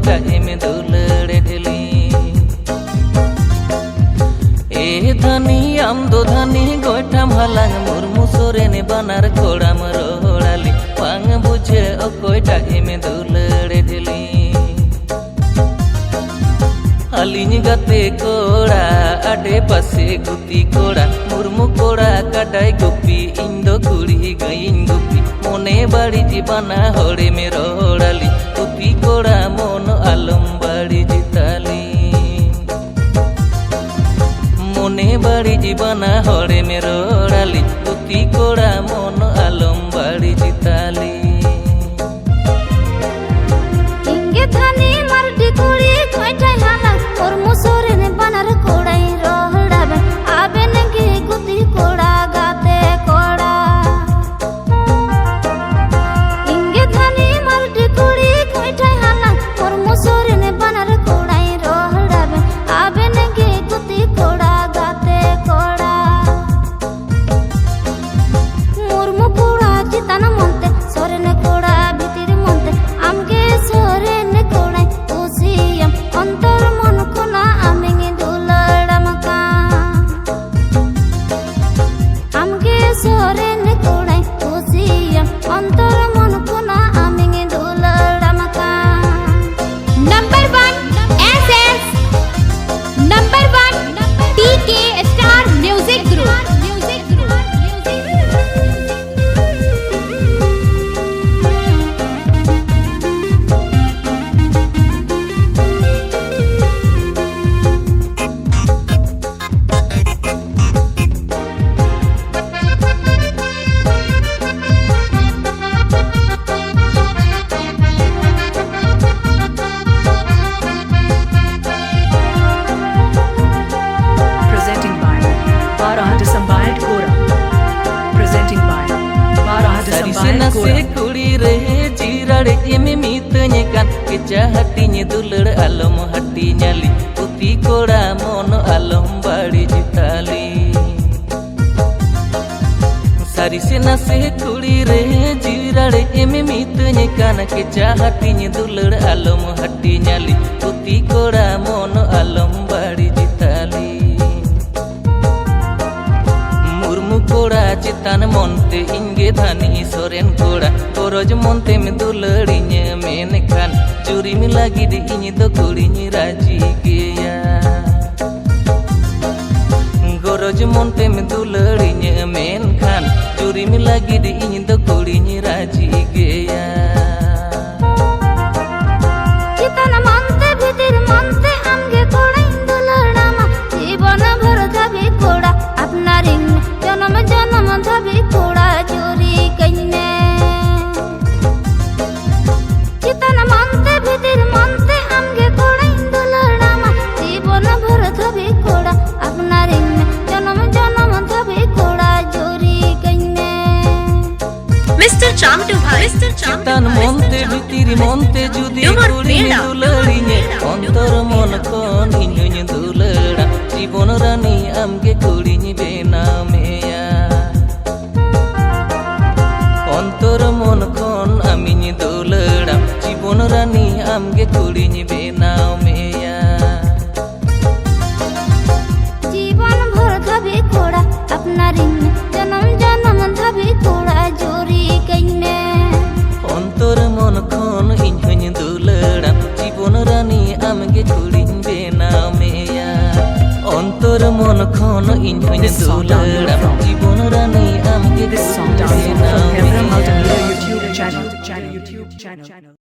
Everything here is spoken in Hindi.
कोयटा एमे दुलड़े ढेली ए धनी आम दो धनी गोइठाम हलांग मुर्मू सोरेन बानार कोड़ाम रोड़ाली बांग बुझे ओ कोयटा एमे दुलड़े ढेली अलिनी गाते कोड़ा आडे पासे गुपी कोड़ा मुर्मू कोड़ा काटाय गुपी इंदो कुड़ी गईन गुपी मोने बाड़ी जीवाना होड़े में रोड़ाली गुपी कोड़ा मोन आलम बाड़ी जिताली मोने बाड़ी जीवाना होड़े में रोड़ाली गुपी कोड़ा मोन आलम बाड़ी जिताली से कुड़ी रहे जीराड़े एमे मीतने कान केचा हटिने दुलड़ आलम हटी न्याली गुपी कोड़ा मोन आलम बाड़ी जिताली सारी से ना से कुड़ी रहे जीराड़े एमे मीतने कान केचा हटिने दुलड़ आलम हटी न्याली गुपी कोड़ा मोन आलम बाड़ी जिताली कोड़ा चितान मोन्ते इंगे धानी सोरेन कोड़ा कोरोज मोन्ते में दुलड़िने मेन खान चूरी में लगी दी इनी तो कुड़िनी राजी गया गोरोज मोन्ते में दुलड़िने मेन खान चूरी में लगी दी इनी तो कुड़िनी राजी गया चितान मोन्ते भीतर मोन्ते आमगे कोड़ा दुलड़ामा जीवन भर धाबी कोड़ा अपना रिंग जन्म जन्म धाबी कोड़ा चोरी कइने चितान मोन्ते भीतर मोन्ते आमगे कोड़ा दुलड़ामा जीवन भर धाबी कोड़ा अपना रिंग जन्म जन्म धाबी कोड़ा चोरी कइने मिस्टर चामटू भाई चितान मोन्ते भीतर मोन्ते जुदी कुड़ी दुलड़िने अंतर मन कोन इन्युन दुलड़ा जीवन रानी आमगे कुड़िनी बेनाम अंतर मन कोन आमिनी दुलड़ा जीवन रानी आमगे कुड़िनी बेनाव मेया जीवन भर धाबी कोड़ा अपना रिंग जन्म जन्म धाबी कोड़ा जोरी कइने अंतर मन कोन इन्हुन दुलड़ा जीवन रानी आमगे कुड़िनी बेनाव मेया अंतर मन कोन इन्हुन दुलड़ा जीवन रानी आमगे कुड़िनी बेनाव मेया YouTube channel